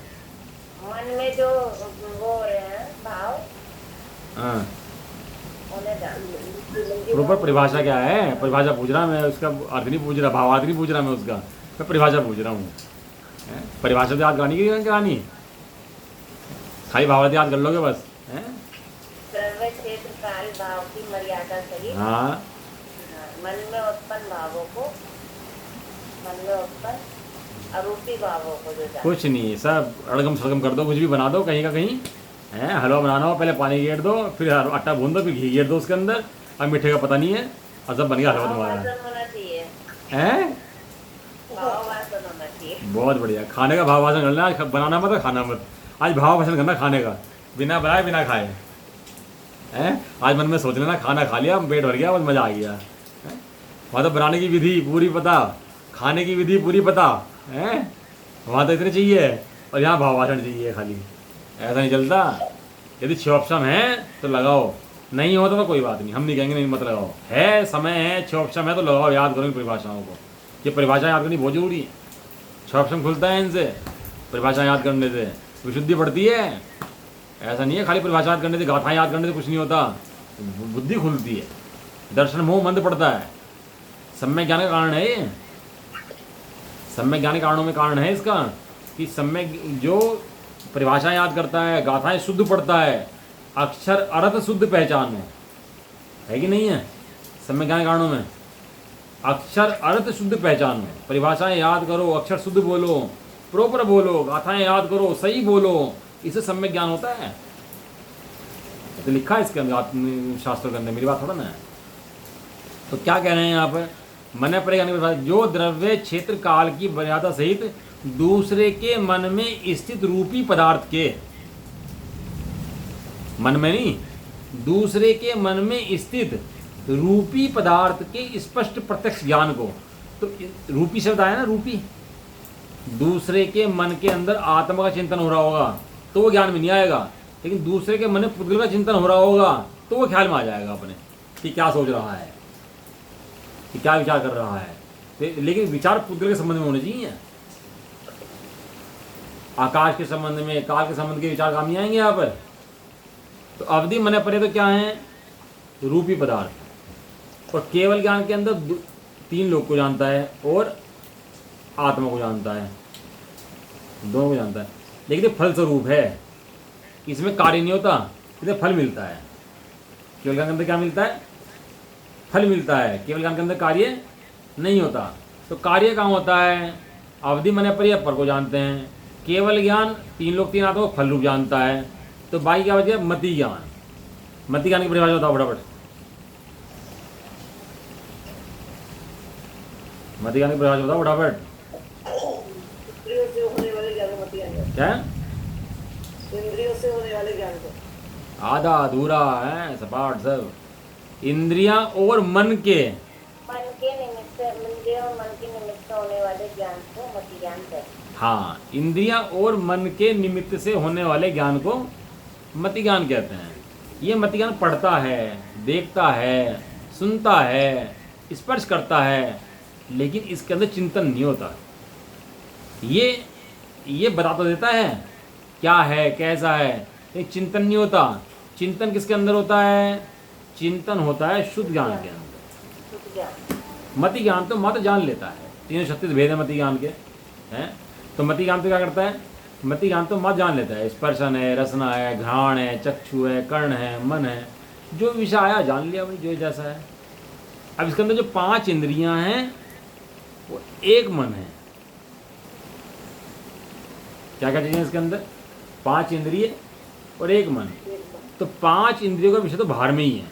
मन में जो वो हो रहे हैं भाव, हाँ। उन्हें जानते हैं। प्रॉपर परिभाषा क्या है? परिभाषा पूछ रहा मैं, उसका अर्थ नहीं पूछ रहा, भावार्थ नहीं पूछ रहा मैं उसका, मैं परिभाषा पूछ रहा हूँ। परिभाषा तो याद करानी की करानी, खाली भावार्थ याद कर लोगे बस। द्रव्य क्षेत्र काल भाव की मर्यादा सहित हाँ, मन में उत्पन्न भावों को, मन में उत्पन्न अरूपी भावों को जो जानते हैं। कुछ नहीं, सब अड़गम सड़गम कर दो, कुछ भी बना दो कहीं का कहीं। हैं, हलवा बनाना हो, पहले पानी गेर दो, फिर आटा भून दो, फिर घी गेर दो उसके अंदर, अब मीठे का पता नहीं है, और सब बन गया हलवा तुम्हारा। भावासन होना चाहिए, हैं? भावासन होना चाहिए। बहुत बढ़िया। खाने का भाव भाषण करना, आज बनाना मत और खाना मत, आज भाव भाषण करना खाने का, बिना बनाए बिना खाए। हैं, आज मन में सोच लेना, खाना खा लिया, पेट भर गया, बस मज़ा आ गया। वहाँ तो बनाने की विधि पूरी पता, खाने की विधि पूरी पता है, वहाँ तो इतने चाहिए, और यहाँ भाव भाषण चाहिए खाली। ऐसा नहीं चलता। यदि 6 ऑप्शन है तो लगाओ, नहीं हो तो कोई बात नहीं, हम नहीं कहेंगे नहीं मत लगाओ। है समय है, 6 ऑप्शन है तो लगाओ, याद करो इन परिभाषाओं को। ये परिभाषा याद करनी बहुत जरूरी है। 6 ऑप्शन खुलता है इनसे, परिभाषा याद करने से विशुद्धि बढ़ती है। ऐसा नहीं है खाली परिभाषा याद करने से, गाथाएं याद करने से कुछ नहीं होता, बुद्धि खुलती है, दर्शन मोह मंद पड़ता है। सम्यक ज्ञान का कारण है ये, सम्यक ज्ञान के कारणों में कारण है इसका कि सम्यक जो परिभाषाएं याद करता है, गाथाएं शुद्ध पढ़ता है, अक्षर अर्थ शुद्ध पहचान है कि नहीं है। सम्यक ज्ञान के कारणों में अक्षर अर्थ शुद्ध पहचान हो, परिभाषाएं याद करो, अक्षर शुद्ध बोलो, प्रॉपर बोलो, गाथाएं याद करो, सही बोलो, इससे सम्यक ज्ञान होता है। तो लिखा है इसके अंदर शास्त्रों के अंदर, मेरी बात थोड़ा ना है। तो क्या कह रहे हैं यहाँ पर, मन पड़ेगा जो द्रव्य क्षेत्र काल की मर्यादा सहित दूसरे के मन में स्थित रूपी पदार्थ के, मन में नहीं, दूसरे के मन में स्थित रूपी पदार्थ के स्पष्ट प्रत्यक्ष ज्ञान को, तो रूपी शब्द आया ना, रूपी, दूसरे के मन के अंदर आत्मा का चिंतन हो रहा होगा तो वो ज्ञान में नहीं आएगा, लेकिन दूसरे के मन में पुद्गल का चिंतन हो रहा होगा तो वो ख्याल में आ जाएगा अपने कि क्या सोच रहा है, कि क्या विचार कर रहा है। तो लेकिन विचार पुद्गल के संबंध में होने चाहिए, आकाश के संबंध में, काल के संबंध के विचार काम नहीं आएंगे यहाँ पर। तो अवधि मन परे तो क्या है, रूपी पदार्थ। और केवल ज्ञान के अंदर तीन लोग को जानता है और आत्मा को जानता है, दोनों को जानता है, लेकिन ये फल स्वरूप है, इसमें कार्य नहीं होता, इसमें फल मिलता है। केवल ज्ञान के अंदर क्या मिलता है, फल मिलता है, केवल ज्ञान के अंदर कार्य नहीं होता। तो कार्य कहाँ होता है, अवधि मन परे पर को जानते हैं, केवल ज्ञान तीन लोग तीन आत्मा को फल रूप जानता है। तो बाकी क्या बचा, मति ज्ञान। मति ज्ञान की परिभाषा बताओ फटाफट, मति ज्ञान की परिभाषा बताओ फटाफट। इंद्रियों से होने वाले ज्ञान को मति ज्ञान कहते क्या, हैं। इंद्रियों से होने वाले ज्ञान को, आधा अधूरा है सपाट सब। इंद्रियां और मन के निमित्त, इंद्रियों और मन के निमित्त होने वाले ज्ञान को मति ज्ञान कहते हैं। हाँ, इंद्रियां और मन के निमित्त से होने वाले ज्ञान को मति ज्ञान कहते हैं। ये मति ज्ञान पढ़ता है, देखता है, सुनता है, स्पर्श करता है, लेकिन इसके अंदर चिंतन नहीं होता। ये बता तो देता है क्या है, कैसा है, लेकिन चिंतन नहीं होता। चिंतन किसके अंदर होता है, चिंतन होता है शुद्ध ज्ञान के अंदर। शुद्ध ज्ञान, मति ज्ञान तो मात्र जान लेता है, 336 भेद है मति ज्ञान के, हैं। तो मति ज्ञान तो क्या करता है, मति ज्ञान तो मात्र जान लेता है, स्पर्शन है, रसना है, घ्राण है, चक्षु है, कर्ण है, मन है, जो विषय आया जान लिया भाई, जो जैसा है। अब इसके अंदर जो 5 इंद्रियां हैं वो एक मन है। क्या क्या चीजें इसके अंदर, 5 इंद्रिय और एक मन। तो 5 इंद्रियों का विषय तो बाहर में ही है।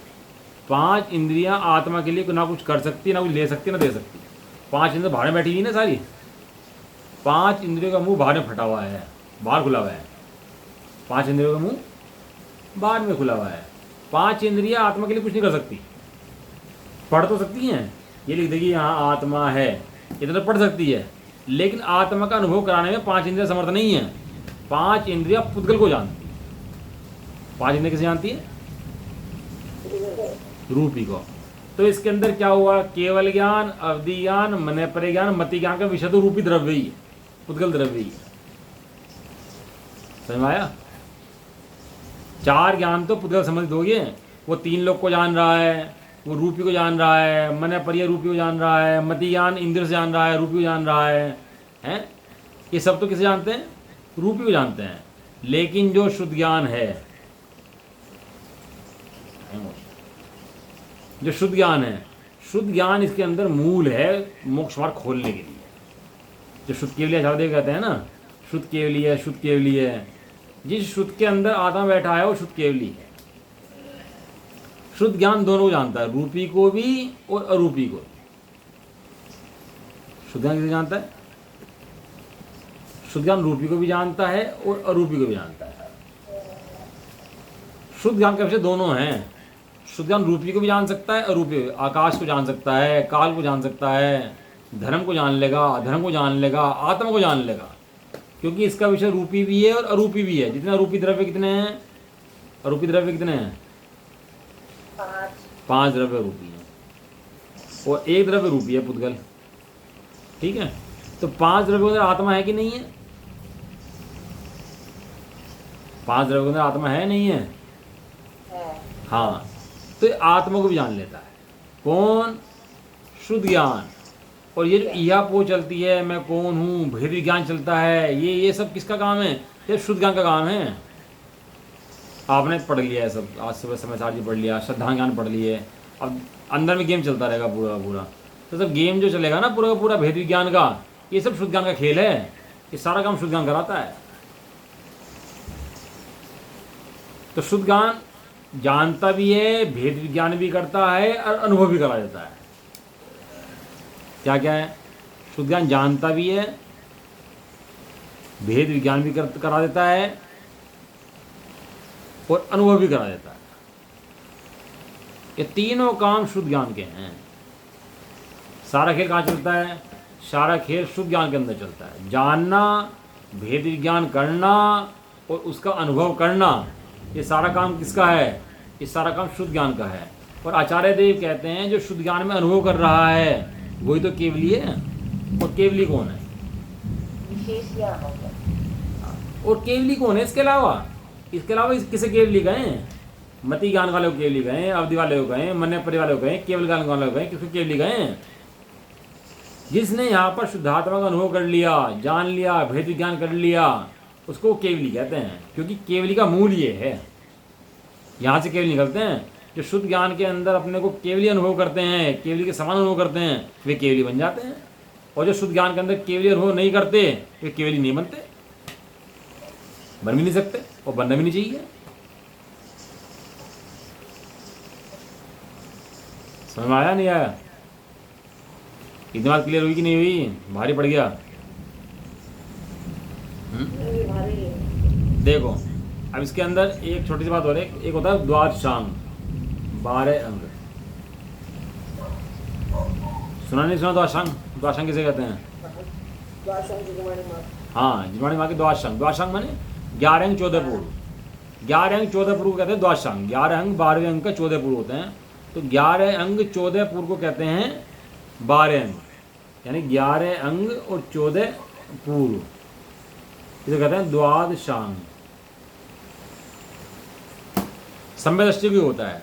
5 इंद्रियां आत्मा के लिए ना कुछ कर सकती, ना कुछ ले सकती, ना दे सकती। 5 इंद्रियां बाहर में बैठी हुई ना सारी। 5 इंद्रियों का मुंह बाहर में फटा हुआ है, बाहर खुला हुआ है। 5 इंद्रियों का मुंह बाहर में खुला हुआ है। 5 इंद्रियां आत्मा के लिए कुछ नहीं कर सकती। पढ़ तो सकती हैं, ये लिख देगी यहाँ आत्मा है, इतना तो पढ़ सकती है, लेकिन आत्मा का अनुभव कराने में 5 इंद्रियां समर्थ नहीं है। 5 इंद्रियां पुद्गल को जानती है। 5 इंद्रियां किसे जानती है, रूपी को। तो इसके अंदर क्या हुआ, केवल ज्ञान, अवधि ज्ञान, मन परे ज्ञान, मति ज्ञान का विषय तो रूपी द्रव्य ही है, पुद्गल द्रव्य ही है। समझ में आया। 4 ज्ञान तो पुद्गल संबंधित हो गए। वो 3 लोग को जान रहा है, वो रूपी को जान रहा है, मन परे रूपी को जान रहा है, मति ज्ञान इंद्र से जान रहा है, रूपी को जान रहा है, हैं। ये सब तो किसे जानते हैं, रूपी को जानते हैं। लेकिन जो शुद्ध ज्ञान है, जो शुद्ध ज्ञान है, शुद्ध ज्ञान इसके अंदर मूल है मोक्ष मार्ग खोलने के लिए। जो शुद्ध केवलीय शादेव कहते हैं ना, शुद्ध केवलीय, शुद्ध केवलीय, जिस शुद्ध के अंदर आत्मा बैठा है वो शुद्ध केवली है। शुद्ध ज्ञान दोनों को जानता है, रूपी को भी और अरूपी को। शुद्ध ज्ञान किसे जानता है, शुद्ध ज्ञान रूपी को भी जानता है और अरूपी को भी जानता है। शुद्ध ज्ञान के विषय दोनों हैं। शुद्ध ज्ञान रूपी को भी जान सकता है, अरूपी, आकाश को जान सकता है, काल को जान सकता है, धर्म को जान लेगा, अधर्म को जान लेगा, आत्मा को जान लेगा, क्योंकि इसका विषय रूपी भी है और अरूपी भी है। जितने अरूपी द्रव्य कितने हैं, अरूपी द्रव्य कितने हैं, 5 द्रव्य रूपी हैं और 1 द्रव्य रूपी है पुद्गल। ठीक है। तो 5 द्रव्यों के अंदर आत्मा है कि नहीं है, 5 द्रव्यों के अंदर आत्मा है नहीं है? है। हाँ, तो ये आत्मा को भी जान लेता है। कौन? शुद्ध ज्ञान। और ये जो इहा-पो चलती है, मैं कौन हूँ, भेद विज्ञान चलता है, ये सब किसका काम है? ये शुद्ध ज्ञान का काम है। आपने पढ़ लिया है सब, आज सुबह समाचार जी पढ़ लिया, श्रद्धा ज्ञान पढ़ लिए, अब अंदर में गेम चलता रहेगा पूरा का पूरा। तो सब गेम जो चलेगा ना पूरा का पूरा भेद विज्ञान का, ये सब शुद्ध ज्ञान का खेल है। ये सारा काम शुद्ध ज्ञान कराता है। तो शुद्ध ज्ञान जानता भी है, भेद विज्ञान भी करता है और अनुभव भी करा देता है। क्या क्या है? शुद्ध ज्ञान जानता भी है, भेद विज्ञान भी करा देता है और अनुभव भी करा देता है। ये तीनों काम शुद्ध ज्ञान के हैं। सारा खेल कहाँ चलता है? सारा खेल शुद्ध ज्ञान के अंदर चलता है। जानना, भेद विज्ञान करना और उसका अनुभव करना, ये सारा काम किसका है? ये सारा काम शुद्ध ज्ञान का है। और आचार्य देव कहते हैं जो शुद्ध ज्ञान में अनुभव कर रहा है वही तो केवली है। और केवली कौन है? विशेष ज्ञान होगा। और केवली कौन है इसके अलावा? इसके अलावा किसे केवली कहें? मति ज्ञान वाले को केवली कहें, अवधि वाले को कहें, मन्य परि वाले को कहें, केवल ज्ञान वाले को कहें, किसको केवली कहें? जिसने यहाँ पर शुद्धात्मा का अनुभव कर लिया, जान लिया, भेद विज्ञान कर लिया, उसको केवली कहते हैं। क्योंकि केवली का मूल ये है, यहाँ से केवली निकलते हैं। जो शुद्ध ज्ञान के अंदर अपने को केवली अनुभव करते हैं, केवली के समान अनुभव करते हैं, वे केवली बन जाते हैं। और जो शुद्ध ज्ञान के अंदर केवली अनुभव नहीं करते, वे केवली नहीं बनते, बन भी नहीं सकते और बनना भी नहीं चाहिए। समझ में आया नहीं आया? इतनी बात क्लियर हुई कि नहीं हुई? भारी पड़ गया? ये भारी है। देखो अब इसके अंदर एक छोटी सी बात हो रही है। एक होता है द्वादशांग, 12 अंग। सुना नहीं सुना द्वादशांग? द्वादशांग किसे कहते हैं? हाँ, जिनवाणी माँ के द्वादशांग। द्वादशांग माने 11 अंग 14 पूर्व। 11 अंग 14 पूर्व को कहते हैं द्वादशांग। 11 अंग 12वें अंग का 14 पूर्व होते हैं। तो 11 अंग 14 पूर्व को कहते हैं 12 अंग, यानी 11 अंग और 14 पूर्व, इसे कहते हैं द्वादशांग। सम्यक दृष्टि भी होता है।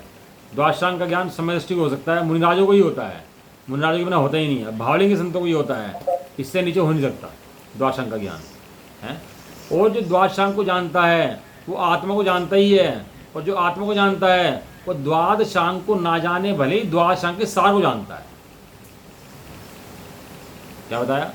द्वादशांग का ज्ञान सम्यक दृष्टि को हो सकता है, मुनिराजों को ही होता है, मुनिराजों के बिना होता ही नहीं है। भावलिंग के संतों को ही होता है, इससे नीचे हो नहीं सकता द्वादशांग का ज्ञान है। और जो द्वादशांग को जानता है वो आत्मा को जानता ही है, और जो आत्मा को जानता है वो द्वादशांग को ना जाने भले ही द्वादशांग के सार को जानता है। क्या बताया?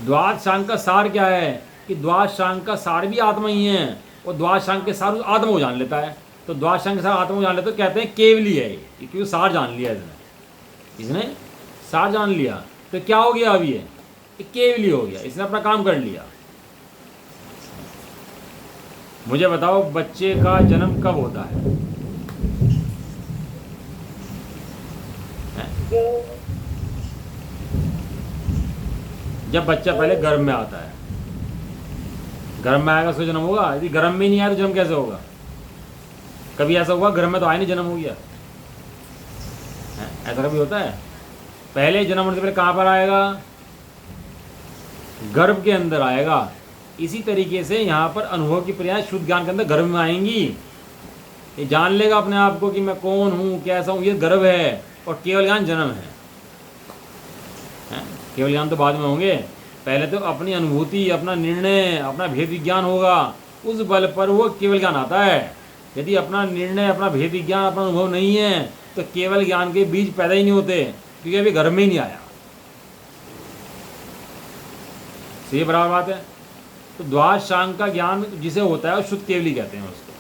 द्वादशांग का सार क्या है? कि द्वादशांग का सार भी आत्मा ही है, और द्वादशांग के सार आत्मा को जान लेता है। तो द्वादशांग के सार आत्मा को जान लेता है तो कहते हैं केवली है ये, क्योंकि सार जान लिया इसने सार जान लिया। तो क्या हो गया? अब ये केवली हो गया, इसने अपना काम कर लिया। मुझे बताओ बच्चे का जन्म कब होता है? जब बच्चा पहले गर्भ में आता है। गर्भ में आएगा उसका जन्म होगा। यदि गर्भ में नहीं आया तो जन्म कैसे होगा? कभी ऐसा हुआ गर्भ में तो आया नहीं, जन्म हो गया? ऐसा कभी होता है? पहले जन्म होने से पहले कहाँ पर आएगा? गर्भ के अंदर आएगा। इसी तरीके से यहाँ पर अनुभव की क्रियाएं शुद्ध ज्ञान के अंदर गर्भ में आएंगी। ये जान लेगा अपने आप को कि मैं कौन हूँ, कैसा हूँ, ये गर्भ है। और केवल ज्ञान जन्म है। केवल ज्ञान तो बाद में होंगे, पहले तो अपनी अनुभूति, अपना निर्णय, अपना भेद विज्ञान होगा, उस बल पर वो केवल ज्ञान आता है। यदि अपना निर्णय, अपना भेद विज्ञान, अपना अनुभव नहीं है तो केवल ज्ञान के बीज पैदा ही नहीं होते, क्योंकि अभी घर में ही नहीं आया। सही बराबर बात है। तो द्वादशांग का ज्ञान जिसे होता है वो शुद्ध केवली कहते हैं उसको।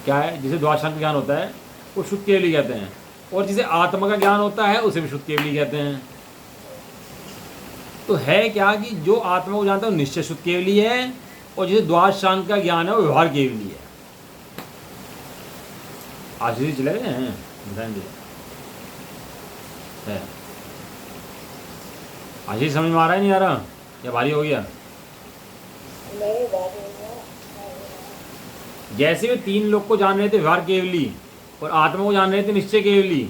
क्या है? जिसे द्वादशांग का ज्ञान होता है वो शुद्ध केवली कहते हैं। और जिसे आत्मा का ज्ञान होता है उसे भी शुद्ध केवली कहते हैं। तो है क्या कि जो आत्मा को जानता है वो निश्चय शुद्ध केवली है, और जिसे द्वादशांग का ज्ञान है वो व्यवहार केवली है। आशीष चले गए हैं है। आशीष समझ में आ रहा है नहीं आ रहा? या भारी हो गया? जैसे वे 3 लोग को जान रहे थे व्यवहार केवली, और आत्मा को जान रहे थे निश्चय केवली,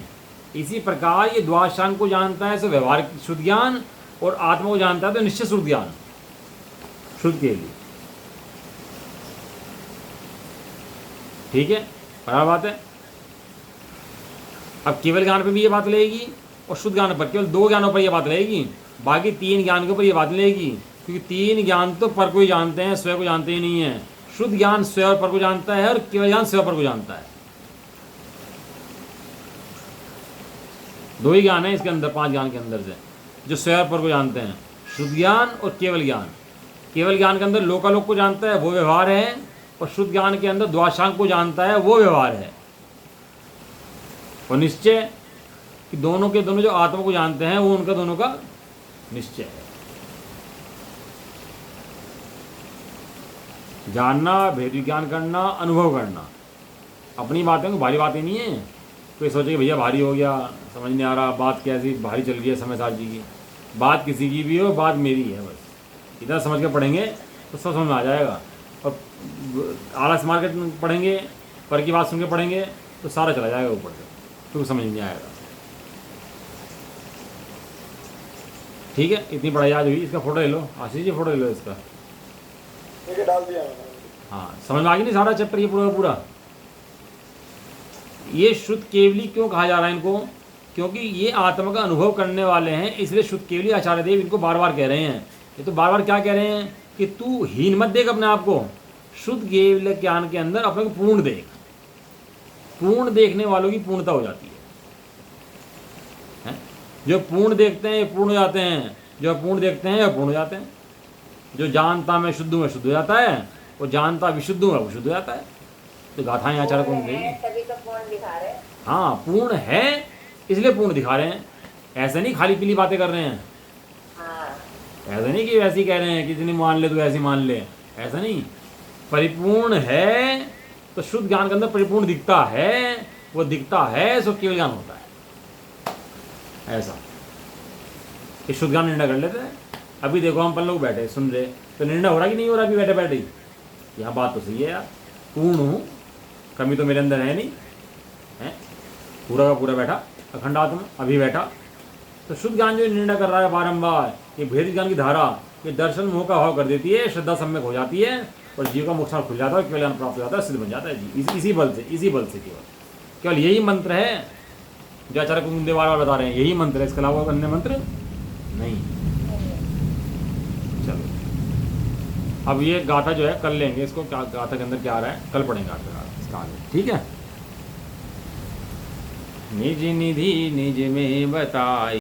इसी प्रकार ये द्वादशांग को जानता है सो व्यवहार शुद्ध ज्ञान, और आत्मा को जानता है तो निश्चय शुद्ध ज्ञान। शुद्ध केवली। ठीक है, बराबर बात है। अब केवल ज्ञान पर भी ये बात लगेगी और शुद्ध ज्ञान पर, केवल 2 ज्ञानों पर ये बात लगेगी, बाकी 3 ज्ञान के ऊपर ये बात लगेगी, क्योंकि 3 ज्ञान तो पर को ही जानते हैं, स्वयं को जानते ही नहीं है। शुद्ध ज्ञान स्वयं और पर को जानता है और केवल ज्ञान स्वयं पर को जानता है। 2 ही ज्ञान है इसके अंदर, 5 ज्ञान के अंदर से, जो स्वयं और पर को जानते हैं, शुद्ध ज्ञान और केवल ज्ञान। केवल ज्ञान के अंदर लोकालोक को जानता है, वो व्यवहार है, और शुद्ध ज्ञान के अंदर द्वाशांक को जानता है, वो व्यवहार है। और निश्चय कि दोनों के दोनों जो आत्मा को जानते हैं, वो उनका दोनों का निश्चय है। जानना, भेद विज्ञान करना, अनुभव करना, अपनी बातें को भारी बातें नहीं है। कोई सोचे कि भैया भारी हो गया, समझ नहीं आ रहा, बात कैसी भारी चल रही है समय सार जी की। बात किसी की भी हो, बात मेरी है, बस इतना समझ के पढ़ेंगे तो सब समझ में आ जाएगा। और आलस मार के पढ़ेंगे, पर की बात सुन के पढ़ेंगे तो सारा चला जाएगा ऊपर से, तो समझ नहीं आएगा। ठीक है, इतनी पढ़ाई आज हुई। इसका फोटो ले लो, आशीष जी फोटो ले लो इसका। ठीक है, डाल दिया मैंने। हाँ, समझ में आ गई नहीं सारा चैप्टर ये पूरा पूरा। ये शुद्ध केवली क्यों कहा जा रहा है इनको? क्योंकि ये आत्मा का अनुभव करने वाले हैं, इसलिए शुद्ध केवली आचार्य देव इनको बार बार कह रहे हैं। ये तो बार बार क्या कह रहे हैं कि तू हीन मत देख अपने आप को, शुद्ध केवल ज्ञान के अंदर अपने को पूर्ण देख। पूर्ण देखने वालों की पूर्णता हो जाती है। जो पूर्ण देखते हैं पूर्ण हो जाते हैं, जो पूर्ण देखते हैं पूर्ण हो जाते हैं। जो जानता मैं शुद्ध हूँ मैं शुद्ध हो जाता है, वो जानता विशुद्ध हूँ वो शुद्ध हो जाता है। तो गाथाएं आचार्य कौन देगी? तभी तो पूर्ण दिखा रहे हैं। हाँ, पूर्ण है इसलिए पूर्ण दिखा रहे हैं। ऐसे नहीं खाली पीली बातें कर रहे हैं। हाँ, ऐसा नहीं कि वैसे ही कह रहे हैं कि जितनी मान ले तो ऐसी मान ले, ऐसा नहीं। परिपूर्ण है तो शुद्ध ज्ञान के अंदर परिपूर्ण दिखता है, वो दिखता है सो केवल ज्ञान होता है। ऐसा कि शुद्ध ज्ञान निर्णय कर लेते हैं। अभी देखो हम अपन लोग बैठे सुन रहे, तो निर्णय हो रहा कि नहीं हो रहा? अभी बैठे बैठे ही यहाँ बात तो सही है यार, पूर्ण हूँ, कमी तो मेरे अंदर है नहीं है, पूरा का पूरा बैठा अखंड आत्मा अभी बैठा। तो शुद्ध ज्ञान जो निर्णय कर रहा है बारंबार, ये भेद ज्ञान की धारा, ये दर्शन मोह का भाव कर देती है, श्रद्धा सम्यक हो जाती है और जीव का मोक्ष खुल जाता है, केवल ज्ञान प्राप्त हो जाता है, सिद्ध बन जाता है जी। इसी बल से केवल यही मंत्र है जो आचार्य कुंदे बार बार बता रहे हैं, यही मंत्र है, इसके अलावा अन्य मंत्र नहीं। चलो अब ये गाथा जो है कल लेंगे, इसको क्या गाथा के अंदर क्या आ रहा है कल पढ़ेंगे इसका आगे। ठीक है। निज निधि निज में बताई